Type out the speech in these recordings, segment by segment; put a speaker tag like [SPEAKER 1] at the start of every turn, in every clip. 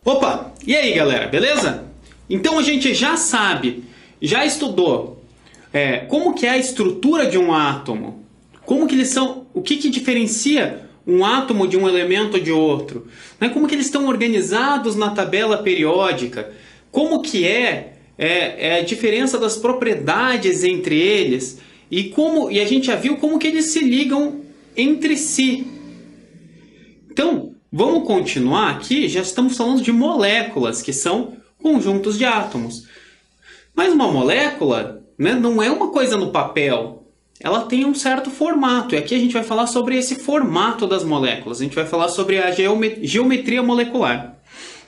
[SPEAKER 1] Opa! E aí, galera, beleza? Então a gente já sabe, já estudou como que é a estrutura de um átomo, como que eles são, o que diferencia um átomo de um elemento de outro, né? Como que eles estão organizados na tabela periódica, como que é a diferença das propriedades entre eles e a gente já viu como que eles se ligam entre si. Então, vamos continuar aqui, já estamos falando de moléculas, que são conjuntos de átomos. Mas uma molécula, né, não é uma coisa no papel, ela tem um certo formato. E aqui a gente vai falar sobre esse formato das moléculas, a gente vai falar sobre a geometria molecular.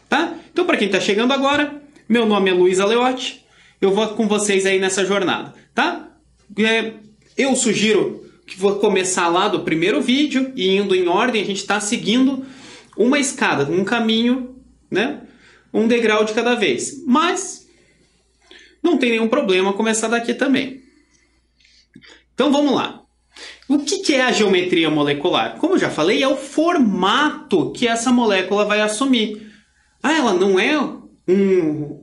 [SPEAKER 1] Tá? Então, para quem está chegando agora, meu nome é Luiz Aleotti, eu vou com vocês aí nessa jornada. Tá? Eu sugiro que vou começar lá do primeiro vídeo e indo em ordem, a gente está seguindo uma escada, um caminho, né? Um degrau de cada vez. Mas não tem nenhum problema começar daqui também. Então vamos lá. O que é a geometria molecular? Como eu já falei, é o formato que essa molécula vai assumir. Ela não é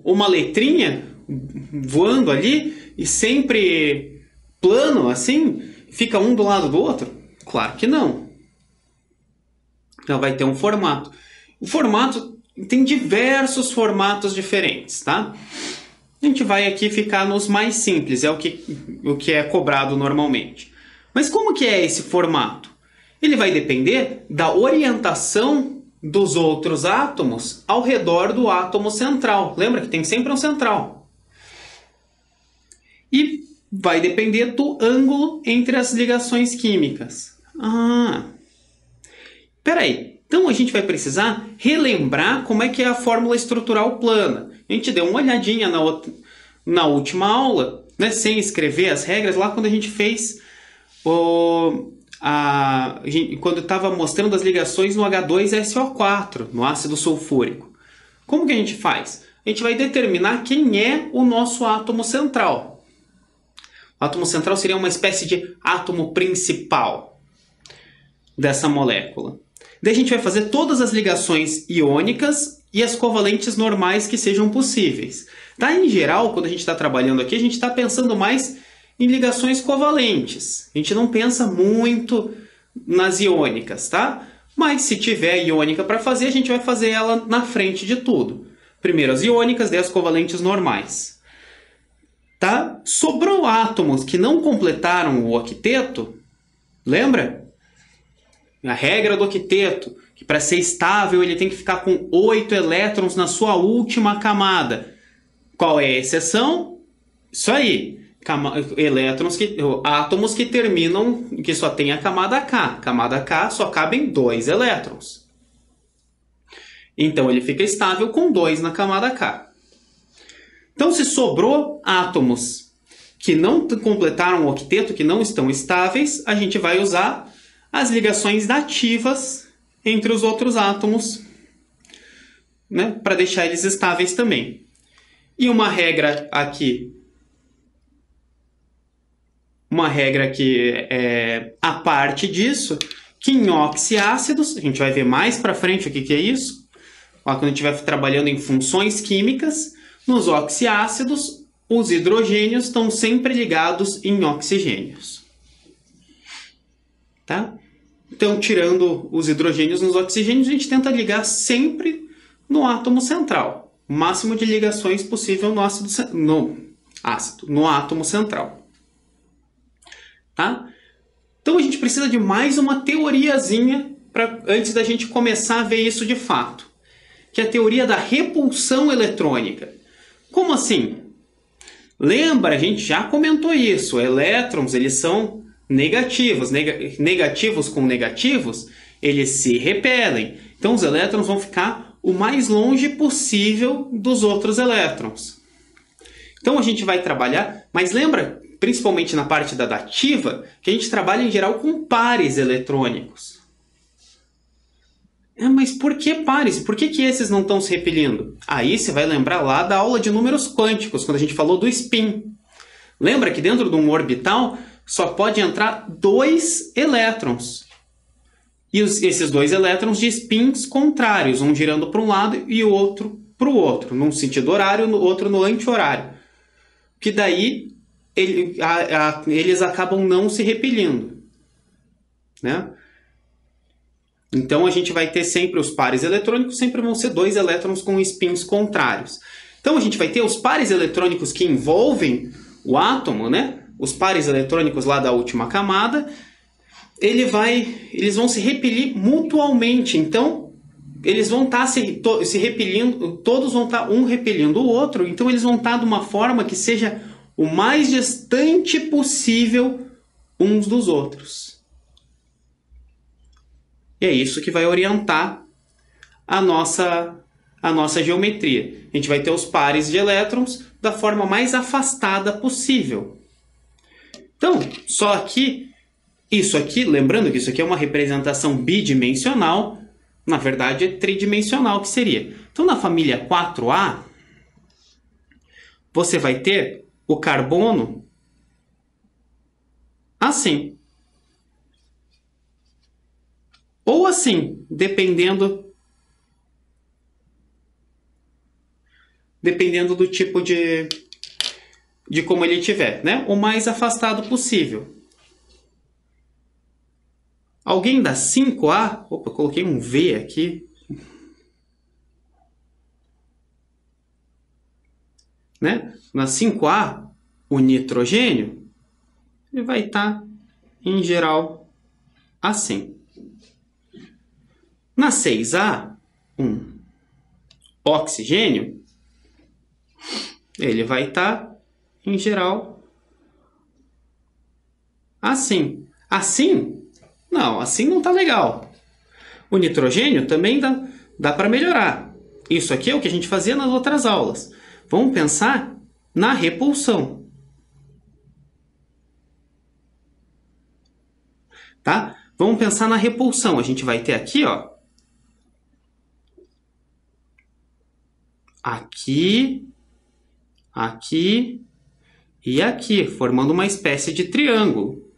[SPEAKER 1] uma letrinha voando ali e sempre plano assim? Fica um do lado do outro? Claro que não. Ela vai ter um formato. O formato tem diversos formatos diferentes, tá? A gente vai aqui ficar nos mais simples, é o que é cobrado normalmente. Mas como que é esse formato? Ele vai depender da orientação dos outros átomos ao redor do átomo central. Lembra que tem sempre um central. E vai depender do ângulo entre as ligações químicas. Peraí, então a gente vai precisar relembrar como é que é a fórmula estrutural plana. A gente deu uma olhadinha na última aula, né, sem escrever as regras, lá quando a gente fez quando estava mostrando as ligações no H2SO4, no ácido sulfúrico. Como que a gente faz? A gente vai determinar quem é o nosso átomo central. O átomo central seria uma espécie de átomo principal dessa molécula. Daí a gente vai fazer todas as ligações iônicas e as covalentes normais que sejam possíveis. Tá? Em geral, quando a gente está trabalhando aqui, a gente está pensando mais em ligações covalentes. A gente não pensa muito nas iônicas, tá? Mas se tiver iônica para fazer, a gente vai fazer ela na frente de tudo. Primeiro as iônicas, daí as covalentes normais. Tá? Sobrou átomos que não completaram o octeto, lembra? A regra do octeto, que para ser estável ele tem que ficar com 8 elétrons na sua última camada. Qual é a exceção? Isso aí, átomos que terminam, que só tem a camada K. Camada K só cabem 2 elétrons. Então ele fica estável com 2 na camada K. Então, se sobrou átomos que não completaram o octeto, que não estão estáveis, a gente vai usar as ligações dativas entre os outros átomos, né, para deixar eles estáveis também. E uma regra aqui a parte disso, que em oxiácidos, a gente vai ver mais para frente o que é isso, quando a gente estiver trabalhando em funções químicas. Nos oxiácidos, os hidrogênios estão sempre ligados em oxigênios. Tá? Então, tirando os hidrogênios nos oxigênios, a gente tenta ligar sempre no átomo central. O máximo de ligações possível no átomo central. Tá? Então, a gente precisa de mais uma teoriazinha antes da gente começar a ver isso de fato, que é a teoria da repulsão eletrônica. Como assim? Lembra, a gente já comentou isso. Elétrons, eles são negativos. Negativos com negativos, eles se repelem. Então, os elétrons vão ficar o mais longe possível dos outros elétrons. Então, a gente vai trabalhar... Mas lembra, principalmente na parte da dativa, que a gente trabalha em geral com pares eletrônicos. Mas por que pares? Por que esses não estão se repelindo? Aí você vai lembrar lá da aula de números quânticos, quando a gente falou do spin. Lembra que dentro de um orbital só pode entrar 2 elétrons. e esses dois elétrons de spins contrários, um girando para um lado e o outro para o outro, num sentido horário, no outro no anti-horário. Que daí eles acabam não se repelindo, né? Então a gente vai ter sempre os pares eletrônicos, sempre vão ser dois elétrons com spins contrários. Então a gente vai ter os pares eletrônicos que envolvem o átomo, né? Os pares eletrônicos lá da última camada, eles vão se repelir mutualmente. Então eles vão estar se repelindo, todos vão estar um repelindo o outro. Então eles vão estar de uma forma que seja o mais distante possível uns dos outros. E é isso que vai orientar a nossa geometria. A gente vai ter os pares de elétrons da forma mais afastada possível. Então, só aqui, isso aqui, lembrando que isso aqui é uma representação bidimensional, na verdade é tridimensional que seria. Então, na família 4A, você vai ter o carbono assim. Ou assim, dependendo do tipo de como ele estiver, né? O mais afastado possível. Alguém da 5A, opa, coloquei um V aqui, né? Na 5A, o nitrogênio, ele vai estar, em geral, assim. Na 6A, um oxigênio, ele vai estar, em geral, assim. Assim? Não, assim não está legal. O nitrogênio também dá para melhorar. Isso aqui é o que a gente fazia nas outras aulas. Vamos pensar na repulsão. Tá? Vamos pensar na repulsão. A gente vai ter aqui, ó. Aqui, aqui e aqui, formando uma espécie de triângulo.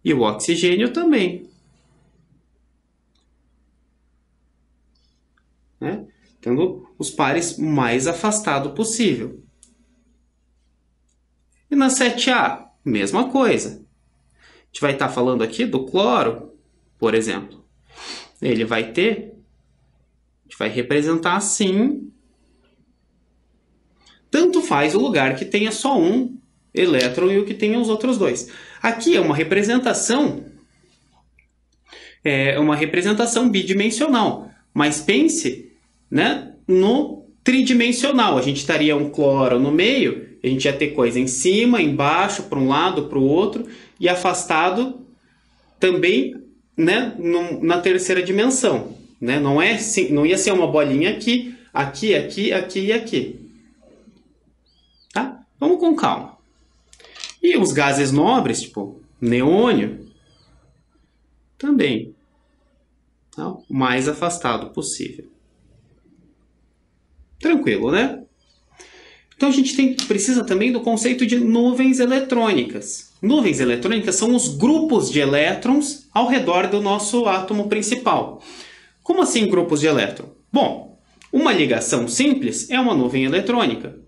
[SPEAKER 1] E o oxigênio também. Né? Tendo os pares mais afastados possível. E na 7A, mesma coisa. A gente vai estar falando aqui do cloro, por exemplo. Ele vai ter... A gente vai representar assim. Tanto faz o lugar que tenha só um elétron e o que tenha os outros dois. Aqui é uma representação bidimensional. Mas pense, né, no tridimensional. A gente estaria um cloro no meio, a gente ia ter coisa em cima, embaixo, para um lado, para o outro, e afastado também, né, na terceira dimensão. Né? Não ia ser uma bolinha aqui, aqui, aqui, aqui e aqui. Tá? Vamos com calma. E os gases nobres, tipo neônio, também. Tá? O mais afastado possível. Tranquilo, né? Então a gente precisa também do conceito de nuvens eletrônicas. Nuvens eletrônicas são os grupos de elétrons ao redor do nosso átomo principal. Como assim grupos de elétron? Bom, uma ligação simples é uma nuvem eletrônica.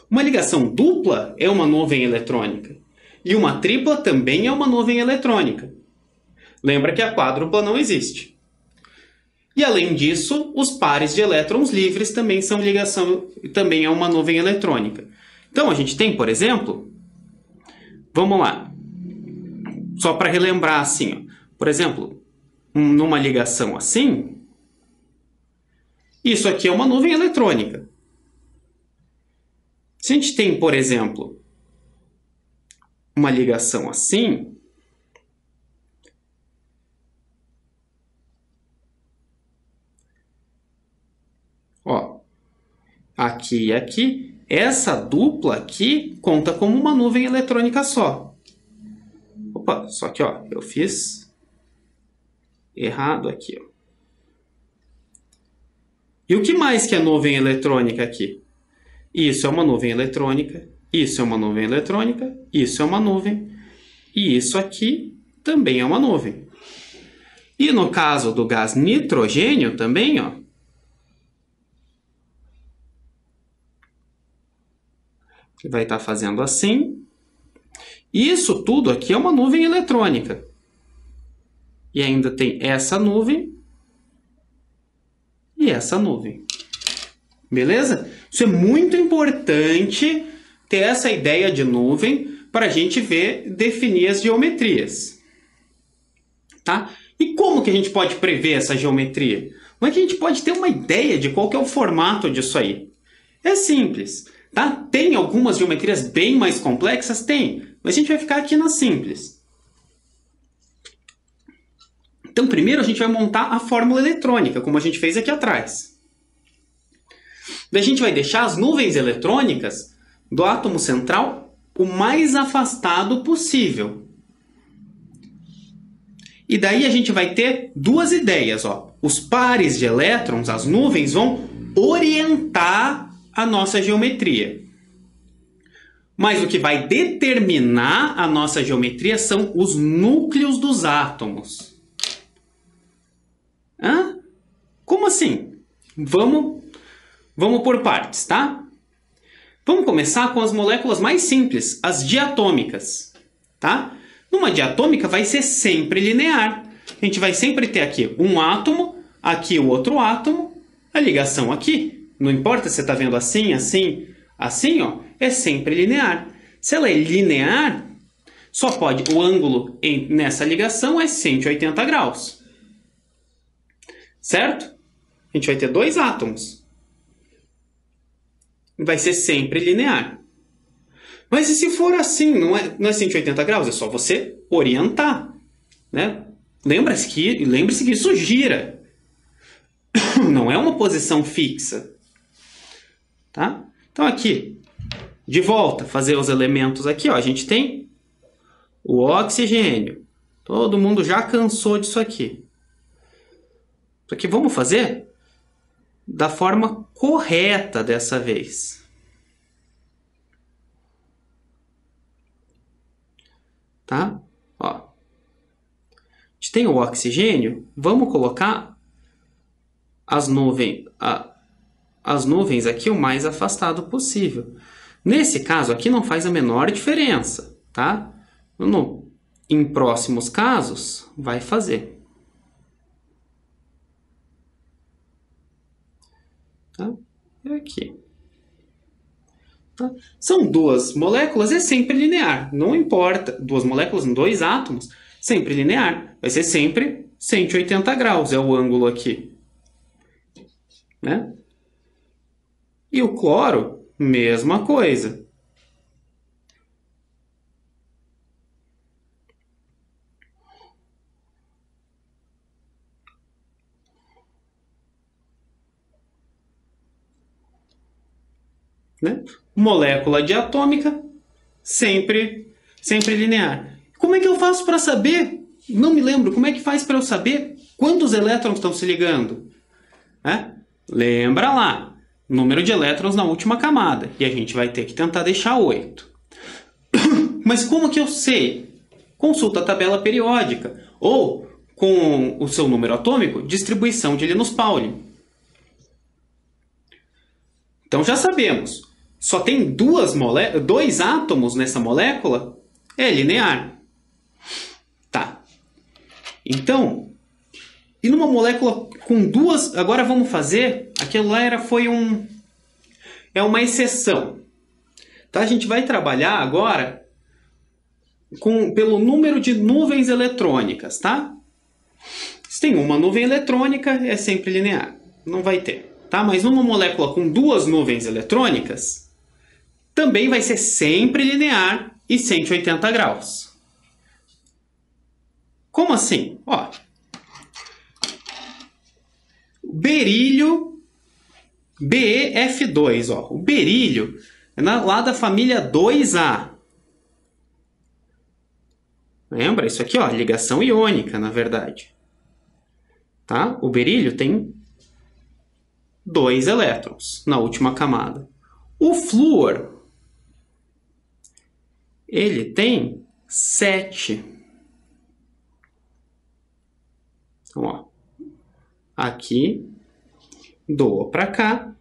[SPEAKER 1] Uma ligação dupla é uma nuvem eletrônica. E uma tripla também é uma nuvem eletrônica. Lembra que a quádrupla não existe. E além disso, os pares de elétrons livres também são também é uma nuvem eletrônica. Então a gente tem, por exemplo, vamos lá. Só para relembrar assim, ó. Por exemplo, numa ligação assim, isso aqui é uma nuvem eletrônica. Se a gente tem, por exemplo, uma ligação assim, ó, aqui e aqui, essa dupla aqui conta como uma nuvem eletrônica só. Opa, só que ó, eu fiz errado aqui, ó. E o que mais que é nuvem eletrônica aqui? Isso é uma nuvem eletrônica, isso é uma nuvem eletrônica, isso é uma nuvem, e isso aqui também é uma nuvem. E no caso do gás nitrogênio também, ó, que vai estar fazendo assim. Isso tudo aqui é uma nuvem eletrônica. E ainda tem essa nuvem e essa nuvem. Beleza? Isso é muito importante ter essa ideia de nuvem para a gente definir as geometrias. Tá? E como que a gente pode prever essa geometria? Como é que a gente pode ter uma ideia de qual que é o formato disso aí? É simples. Tá? Tem algumas geometrias bem mais complexas? Tem. Mas a gente vai ficar aqui nas simples. Então, primeiro a gente vai montar a fórmula eletrônica, como a gente fez aqui atrás. Daí a gente vai deixar as nuvens eletrônicas do átomo central o mais afastado possível. E daí a gente vai ter duas ideias. Ó. Os pares de elétrons, as nuvens, vão orientar a nossa geometria. Mas o que vai determinar a nossa geometria são os núcleos dos átomos. Hã? Como assim? Vamos por partes, tá? Vamos começar com as moléculas mais simples, as diatômicas, tá? Numa diatômica vai ser sempre linear. A gente vai sempre ter aqui um átomo, aqui o outro átomo, a ligação aqui. Não importa se você está vendo assim, assim, assim, ó, é sempre linear. Se ela é linear, só pode, o ângulo nessa ligação é 180 graus. Certo? A gente vai ter dois átomos. Vai ser sempre linear. Mas e se for assim, não é 180 graus? É só você orientar. Né? Lembre-se que isso gira. Não é uma posição fixa. Tá? Então aqui, de volta, fazer os elementos aqui. Ó, a gente tem o oxigênio. Todo mundo já cansou disso aqui. Só que vamos fazer da forma correta dessa vez. Tá? Ó. A gente tem o oxigênio, vamos colocar as nuvens aqui o mais afastado possível. Nesse caso aqui não faz a menor diferença, tá? Em próximos casos vai fazer. Tá? E aqui. Tá? São duas moléculas, é sempre linear. Não importa. Duas moléculas, dois átomos, sempre linear. Vai ser sempre 180 graus, é o ângulo aqui. Né? E o cloro, mesma coisa. Né? Molécula diatômica, sempre linear. Como é que eu faço para saber? Não me lembro. Como é que faz para eu saber quantos elétrons estão se ligando? Lembra lá, número de elétrons na última camada. E a gente vai ter que tentar deixar 8. Mas como que eu sei? Consulta a tabela periódica. Ou, com o seu número atômico, distribuição de Linus Pauling. Então já sabemos. Só tem dois átomos nessa molécula, é linear. Tá. Então, e numa molécula com duas... Agora vamos fazer... Aquilo lá é uma exceção. Tá? A gente vai trabalhar agora pelo número de nuvens eletrônicas. Tá? Se tem uma nuvem eletrônica, é sempre linear. Não vai ter. Tá? Mas numa molécula com duas nuvens eletrônicas... também vai ser sempre linear e 180 graus. Como assim? Ó, berílio BeF2. Ó, o berílio é lá da família 2A. Lembra? Isso aqui, ó, ligação iônica, na verdade. Tá? O berílio tem 2 elétrons na última camada. O flúor, ele tem 7. Então, ó, aqui, doa para cá.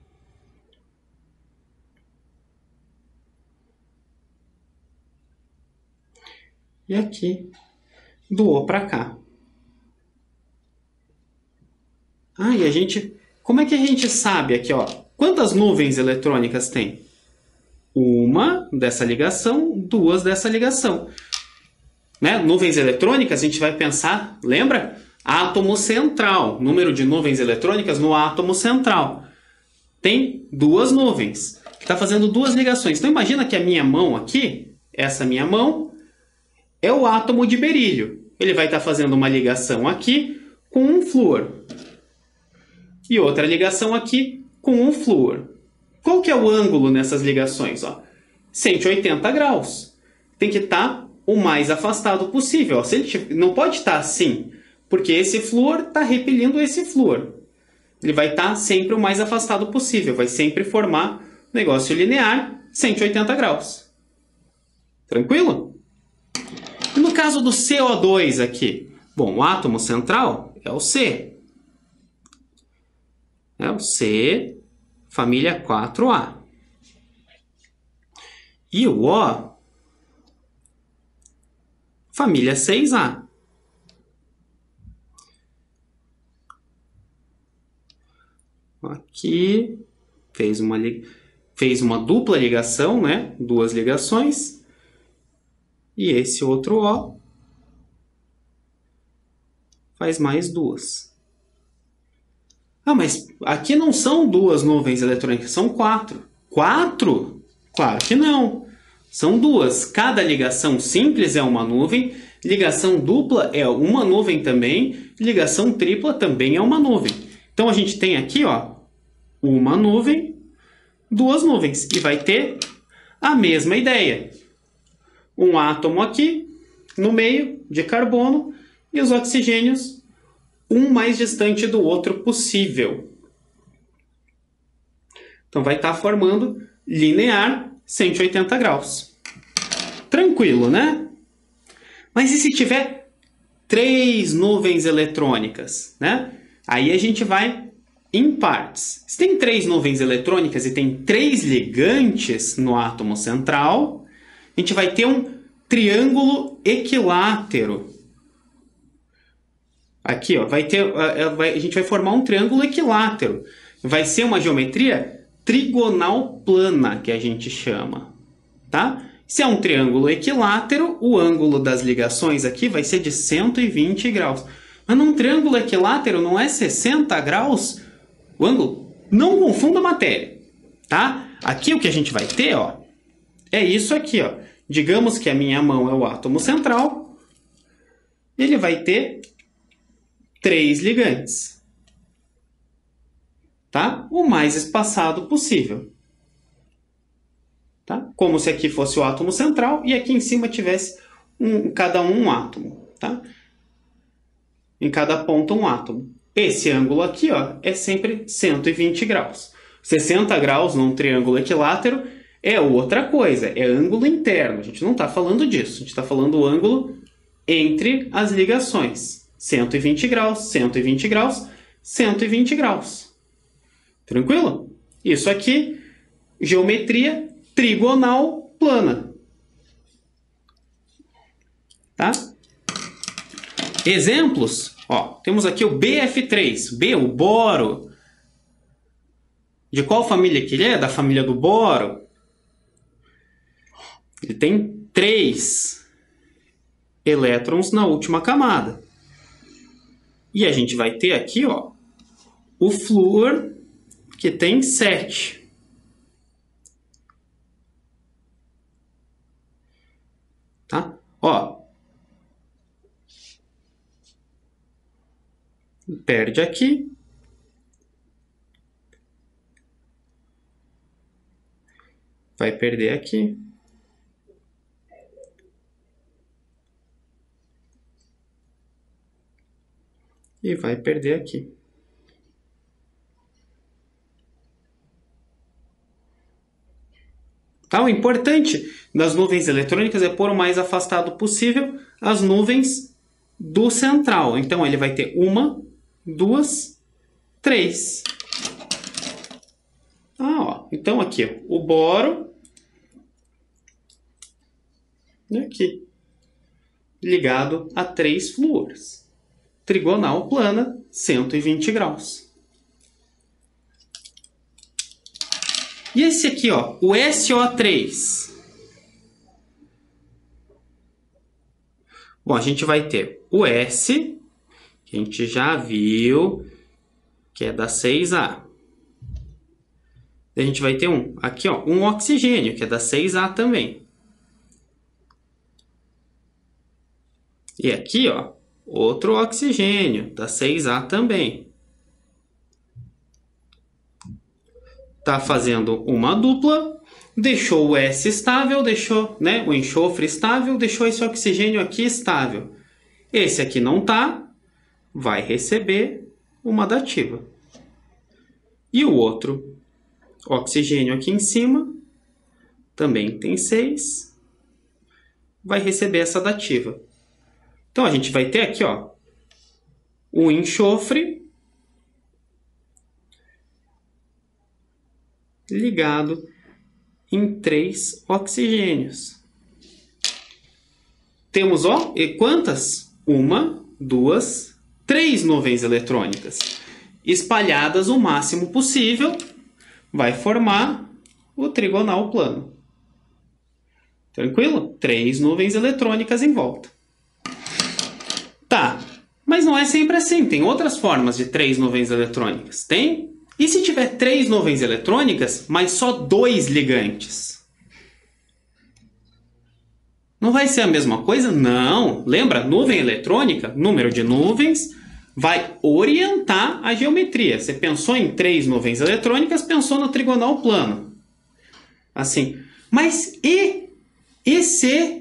[SPEAKER 1] E aqui, doou para cá. Ah, e a gente... Como é que a gente sabe aqui, ó? Quantas nuvens eletrônicas tem? Uma dessa ligação, duas dessa ligação. Né? Nuvens eletrônicas, a gente vai pensar, lembra? Átomo central. Número de nuvens eletrônicas no átomo central. Tem duas nuvens, que está fazendo duas ligações. Então imagina que a minha mão aqui, essa minha mão, é o átomo de berílio. Ele vai estar fazendo uma ligação aqui com um flúor. E outra ligação aqui com um flúor. Qual que é o ângulo nessas ligações? Ó? 180 graus. Tem que estar o mais afastado possível. Ó. Se ele não pode estar assim, porque esse flúor está repelindo esse flúor. Ele vai estar sempre o mais afastado possível. Vai sempre formar negócio linear 180 graus. Tranquilo? E no caso do CO2 aqui? Bom, o átomo central é o C. É o C, família 4A. E o O, família 6A. Aqui fez uma dupla ligação, né? Duas ligações. E esse outro O faz mais duas. Ah, mas aqui não são duas nuvens eletrônicas, são quatro. Quatro? Claro que não. São duas. Cada ligação simples é uma nuvem, ligação dupla é uma nuvem também, ligação tripla também é uma nuvem. Então a gente tem aqui, ó, uma nuvem, duas nuvens. E vai ter a mesma ideia. Um átomo aqui, no meio, de carbono, e os oxigênios um mais distante do outro possível. Então vai estar formando linear 180 graus. Tranquilo, né? Mas e se tiver três nuvens eletrônicas, né? Aí a gente vai em partes. Se tem três nuvens eletrônicas e tem três ligantes no átomo central, a gente vai ter um triângulo equilátero. Aqui, ó, a gente vai formar um triângulo equilátero. Vai ser uma geometria trigonal plana, que a gente chama. Tá? Se é um triângulo equilátero, o ângulo das ligações aqui vai ser de 120 graus. Mas num triângulo equilátero não é 60 graus o ângulo? Não confunda a matéria. Tá? Aqui o que a gente vai ter, ó, é isso aqui. Ó. Digamos que a minha mão é o átomo central. Ele vai ter três ligantes, tá? O mais espaçado possível, tá? Como se aqui fosse o átomo central e aqui em cima tivesse cada um átomo, tá? Em cada ponta um átomo. Esse ângulo aqui, ó, é sempre 120 graus. 60 graus num triângulo equilátero é outra coisa, é ângulo interno. A gente não está falando disso, a gente está falando do ângulo entre as ligações. 120 graus, 120 graus, 120 graus. Tranquilo? Isso aqui, geometria trigonal plana. Tá? Exemplos. Ó, temos aqui o BF3. B, o boro. De qual família que ele é? Da família do boro. Ele tem 3 elétrons na última camada. E a gente vai ter aqui, ó, o flúor, que tem 7. Tá? Ó. Perde aqui. Vai perder aqui. E vai perder aqui. Tá? O importante das nuvens eletrônicas é pôr o mais afastado possível as nuvens do central. Então, ele vai ter 1, 2, 3. Ó. Então, aqui, ó, o boro. E aqui. Ligado a 3 flúoros. Trigonal plana, 120 graus. E esse aqui, ó, o SO3. Bom, a gente vai ter o S, que a gente já viu, que é da 6A. A gente vai ter aqui, ó, um oxigênio, que é da 6A também. E aqui, ó, outro oxigênio, da 6A também. Tá fazendo uma dupla, deixou o S estável, deixou, né, o enxofre estável, deixou esse oxigênio aqui estável. Esse aqui não tá, vai receber uma dativa. E o outro oxigênio aqui em cima, também tem 6, vai receber essa dativa. Então, a gente vai ter aqui, ó, o enxofre ligado em 3 oxigênios. Temos, ó, e quantas? 1, 2, 3 nuvens eletrônicas. Espalhadas o máximo possível, vai formar o trigonal plano. Tranquilo? 3 nuvens eletrônicas em volta. Tá, mas não é sempre assim. Tem outras formas de 3 nuvens eletrônicas. Tem? E se tiver 3 nuvens eletrônicas, mas só 2 ligantes? Não vai ser a mesma coisa? Não. Lembra? Nuvem eletrônica, número de nuvens, vai orientar a geometria. Você pensou em 3 nuvens eletrônicas, pensou no trigonal plano. Assim. Mas e se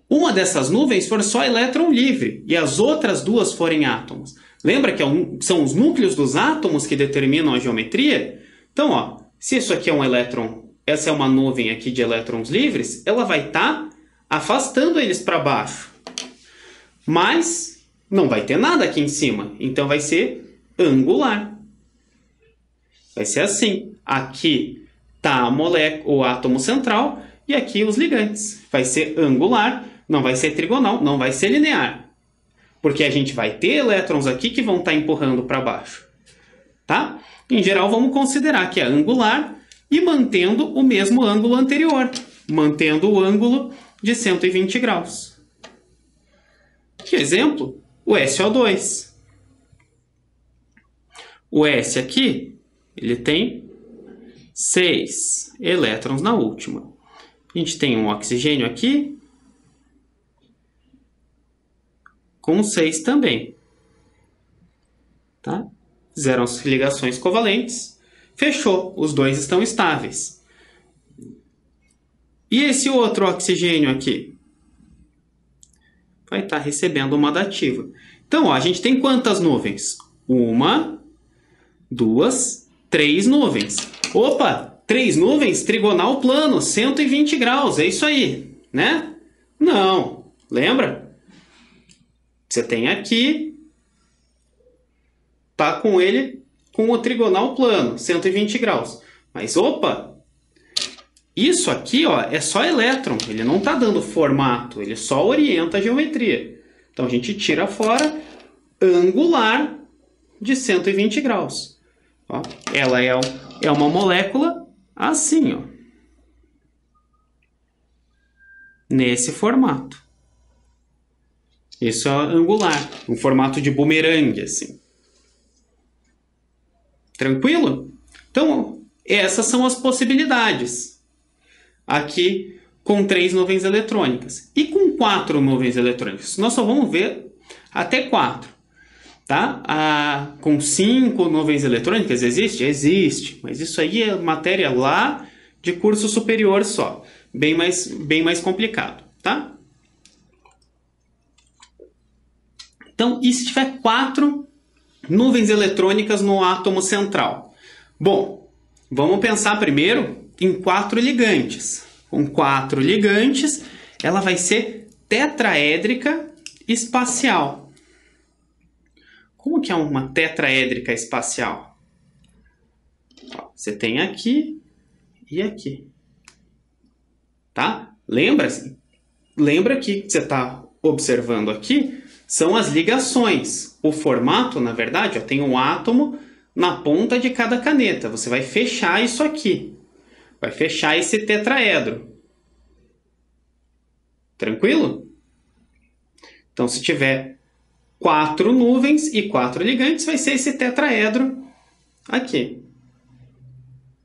[SPEAKER 1] uma dessas nuvens for só elétron livre e as outras 2 forem átomos? Lembra que são os núcleos dos átomos que determinam a geometria? Então, ó, se isso aqui é um elétron, essa é uma nuvem aqui de elétrons livres, ela vai estar afastando eles para baixo. Mas não vai ter nada aqui em cima, então vai ser angular. Vai ser assim. Aqui está o átomo central e aqui os ligantes. Vai ser angular, não vai ser trigonal, não vai ser linear. Porque a gente vai ter elétrons aqui que vão estar empurrando para baixo. Tá? Em geral, vamos considerar que é angular e mantendo o mesmo ângulo anterior. Mantendo o ângulo de 120 graus. Que exemplo? O SO2. O S aqui, ele tem 6 elétrons na última. A gente tem um oxigênio aqui com 6 também. Tá? Fizeram as ligações covalentes. Fechou. Os 2 estão estáveis. E esse outro oxigênio aqui? Vai estar recebendo uma dativa. Então, ó, a gente tem quantas nuvens? 1, 2, 3 nuvens. Opa! 3 nuvens, trigonal plano, 120 graus. É isso aí, né? Não. Lembra? Você tem aqui, tá com ele com o trigonal plano, 120 graus. Mas, opa, isso aqui, ó, é só elétron, ele não está dando formato, ele só orienta a geometria. Então, a gente tira fora angular de 120 graus. Ó, ela é uma molécula assim, ó, nesse formato. Isso é angular, um formato de bumerangue, assim. Tranquilo? Então, essas são as possibilidades. Aqui, com 3 nuvens eletrônicas. E com 4 nuvens eletrônicas? Nós só vamos ver até 4. Tá? Com 5 nuvens eletrônicas existe? Existe. Mas isso aí é matéria lá de curso superior só. Bem mais complicado. Tá? Então, e se tiver 4 nuvens eletrônicas no átomo central? Bom, vamos pensar primeiro em 4 ligantes. Com 4 ligantes, ela vai ser tetraédrica espacial. Como que é uma tetraédrica espacial? Ó, você tem aqui e aqui. Tá? Lembra que você está observando aqui são as ligações. O formato, na verdade, ó, tem um átomo na ponta de cada caneta. Você vai fechar isso aqui. Vai fechar esse tetraedro. Tranquilo? Então, se tiver 4 nuvens e 4 ligantes, vai ser esse tetraedro aqui.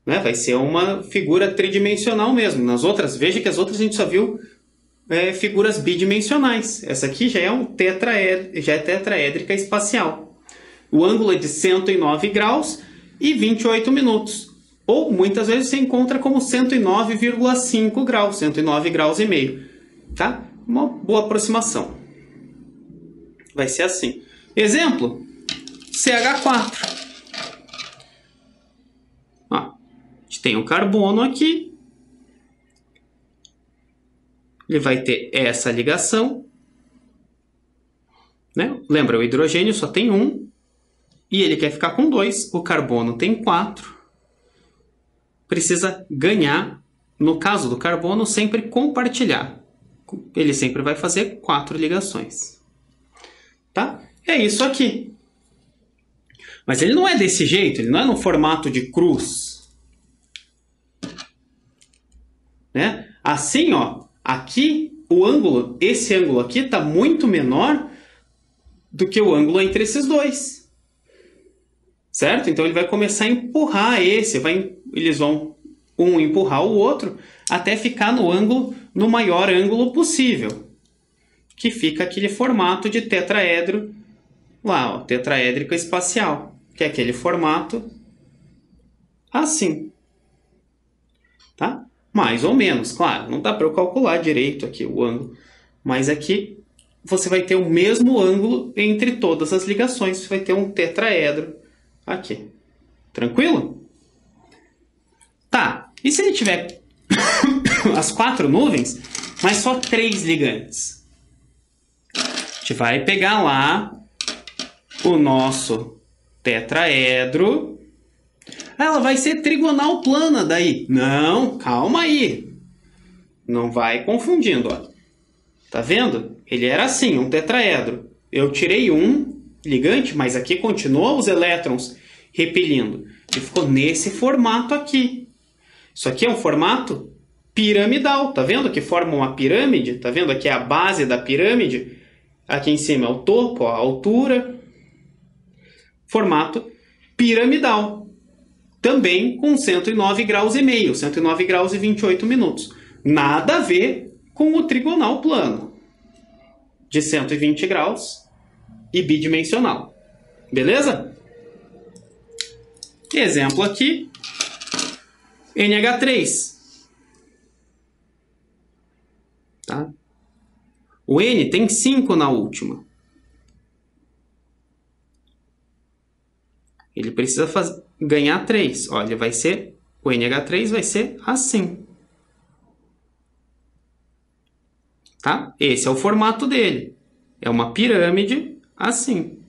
[SPEAKER 1] Né? Vai ser uma figura tridimensional mesmo. Nas outras, veja que as outras a gente só viu figuras bidimensionais. Essa aqui já é tetraédrica espacial. O ângulo é de 109 graus e 28 minutos. Ou muitas vezes você encontra como 109,5 graus, 109 graus e meio. Tá? Uma boa aproximação. Vai ser assim. Exemplo, CH4. Ó, a gente tem um carbono aqui. Ele vai ter essa ligação. Né? Lembra, o hidrogênio só tem 1. E ele quer ficar com 2. O carbono tem 4. Precisa ganhar. No caso do carbono, sempre compartilhar. Ele sempre vai fazer 4 ligações. Tá? É isso aqui. Mas ele não é desse jeito. Ele não é no formato de cruz. Né? Assim, ó. Aqui, o ângulo, esse ângulo aqui está muito menor do que o ângulo entre esses dois. Certo? Então ele vai começar a empurrar esse, eles vão um empurrar o outro até ficar no maior ângulo possível. Que fica aquele formato de tetraedro lá, ó, tetraédrica espacial, que é aquele formato assim. Tá? Mais ou menos, claro, não dá para eu calcular direito aqui o ângulo, mas aqui você vai ter o mesmo ângulo entre todas as ligações, você vai ter um tetraedro aqui. Tranquilo? Tá, e se ele tiver as 4 nuvens, mas só 3 ligantes? A gente vai pegar lá o nosso tetraedro. Ela vai ser trigonal plana daí. Não, calma aí. Não vai confundindo, ó. Tá vendo? Ele era assim, um tetraedro. Eu tirei um ligante, mas aqui continuam os elétrons repelindo. E ficou nesse formato aqui. Isso aqui é um formato piramidal. Tá vendo que forma uma pirâmide? Tá vendo aqui a base da pirâmide? Aqui em cima é o topo, ó, a altura. Formato piramidal. Também com 109 graus e meio, 109 graus e 28 minutos. Nada a ver com o trigonal plano, de 120 graus e bidimensional. Beleza? Exemplo aqui, NH3. Tá? O N tem 5 na última. Ele precisa ganhar 3. Ó, ele vai ser, o NH3 vai ser assim. Tá? Esse é o formato dele. É uma pirâmide assim.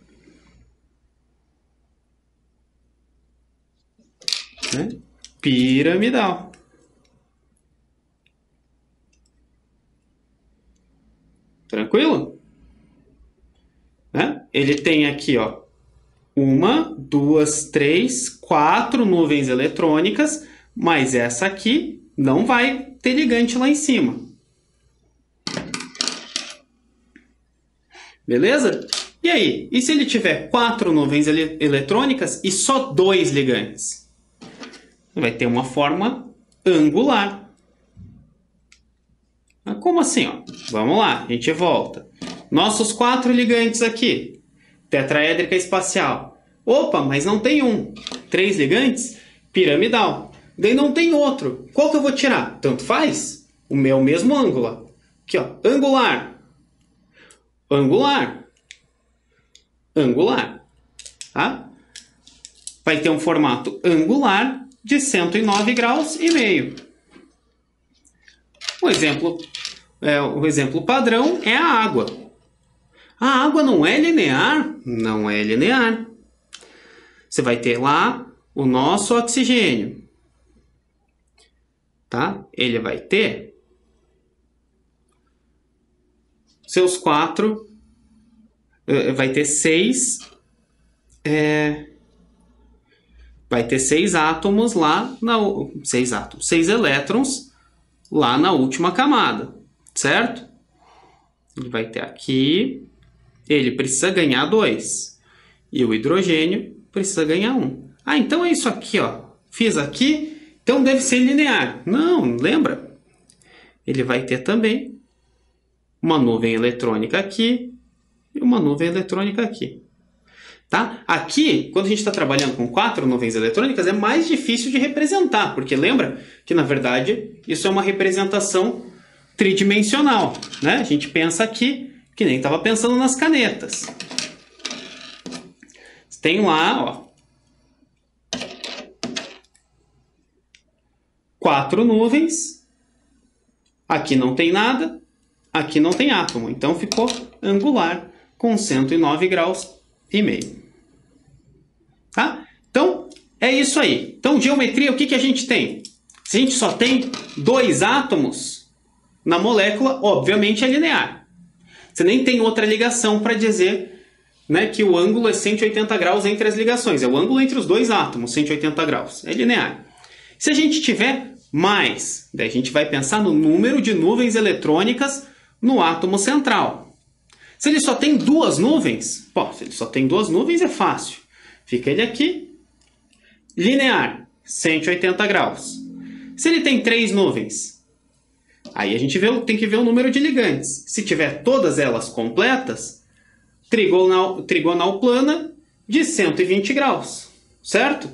[SPEAKER 1] Né? Piramidal. Tranquilo? Né? Ele tem aqui, ó, 1, 2, 3, 4 nuvens eletrônicas, mas essa aqui não vai ter ligante lá em cima. Beleza? E aí? E se ele tiver 4 nuvens eletrônicas e só 2 ligantes? Vai ter uma forma angular. Como assim? Ó? Vamos lá, a gente volta. Nossos 4 ligantes aqui. Tetraédrica espacial. Opa, mas não tem 3 ligantes? Piramidal. Daí não tem outro. Qual que eu vou tirar? Tanto faz. O meu mesmo ângulo. Aqui, ó. Angular. Angular. Angular. Tá? Vai ter um formato angular de 109 graus e meio. O exemplo padrão é a água. A água não é linear? Não é linear. Você vai ter lá o nosso oxigênio. Tá? Ele vai ter seus 4, vai ter 6, vai ter 6 átomos lá, 6 elétrons lá na última camada, certo? Ele vai ter aqui, ele precisa ganhar 2, e o hidrogênio precisa ganhar 1. Ah, então é isso aqui, ó. Fiz aqui, então deve ser linear. Não, lembra? Ele vai ter também uma nuvem eletrônica aqui e uma nuvem eletrônica aqui. Tá? Aqui, quando a gente está trabalhando com 4 nuvens eletrônicas, é mais difícil de representar, porque lembra que, na verdade, isso é uma representação tridimensional. Né? A gente pensa aqui, que nem estava pensando nas canetas. Tem lá, ó, 4 nuvens. Aqui não tem nada, aqui não tem átomo. Então ficou angular com 109 graus e meio. Tá? Então é isso aí. Então geometria, o que a gente tem? Se a gente só tem 2 átomos na molécula, obviamente é linear. Você nem tem outra ligação para dizer, né, que o ângulo é 180 graus entre as ligações. É o ângulo entre os 2 átomos, 180 graus. É linear. Se a gente tiver mais, daí a gente vai pensar no número de nuvens eletrônicas no átomo central. Se ele só tem 2 nuvens, se ele só tem 2 nuvens é fácil. Fica ele aqui, linear, 180 graus. Se ele tem 3 nuvens, aí a gente tem que ver o número de ligantes. Se tiver todas elas completas, trigonal plana de 120 graus, certo?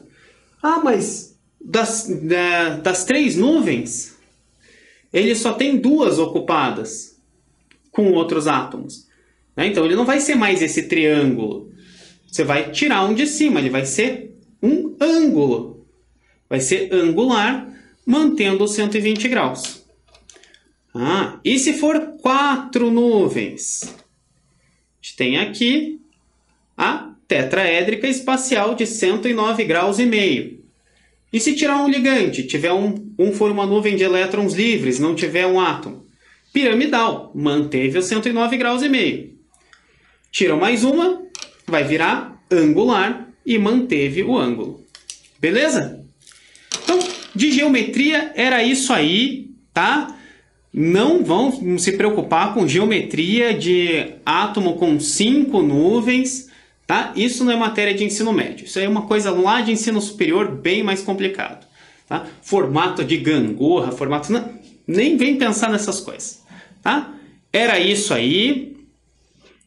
[SPEAKER 1] Ah, mas das 3 nuvens, ele só tem 2 ocupadas com outros átomos. Né? Então ele não vai ser mais esse triângulo. Você vai tirar um de cima, ele vai ser um ângulo. Vai ser angular, mantendo os 120 graus. Ah, e se for 4 nuvens? A gente tem aqui a tetraédrica espacial de 109 graus e meio. E se tirar um ligante, tiver for uma nuvem de elétrons livres, não tiver um átomo? Piramidal, manteve os 109 graus e meio. Tira mais uma, vai virar angular e manteve o ângulo. Beleza? Então, de geometria era isso aí, tá? Não vão se preocupar com geometria de átomo com 5 nuvens, tá? Isso não é matéria de ensino médio. Isso é uma coisa lá de ensino superior bem mais complicado. Tá? Formato de gangorra, formato... Não, nem vem pensar nessas coisas. Tá? Era isso aí.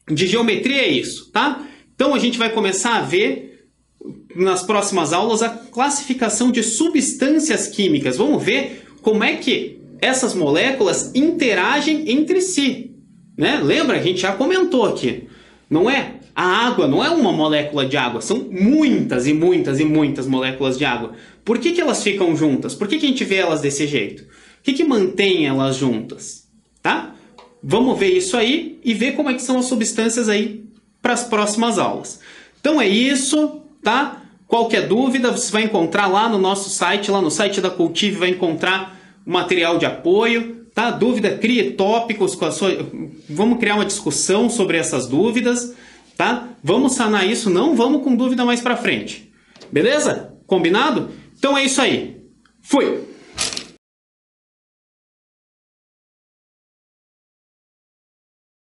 [SPEAKER 1] De geometria é isso. Tá? Então a gente vai começar a ver nas próximas aulas a classificação de substâncias químicas. Vamos ver como é que essas moléculas interagem entre si. Né? Lembra? A gente já comentou aqui. Não é? A água não é uma molécula de água, são muitas e muitas e muitas moléculas de água. Por que elas ficam juntas? Por que a gente vê elas desse jeito? O que mantém elas juntas? Tá? Vamos ver isso aí e ver como é que são as substâncias aí para as próximas aulas. Então é isso, tá? Qualquer dúvida você vai encontrar lá no nosso site, lá no site da Cultive vai encontrar o material de apoio. Tá? Dúvida, crie tópicos com a sua... Vamos criar uma discussão sobre essas dúvidas. Tá? Vamos sanar isso, não vamos com dúvida mais pra frente. Beleza? Combinado? Então é isso aí. Fui!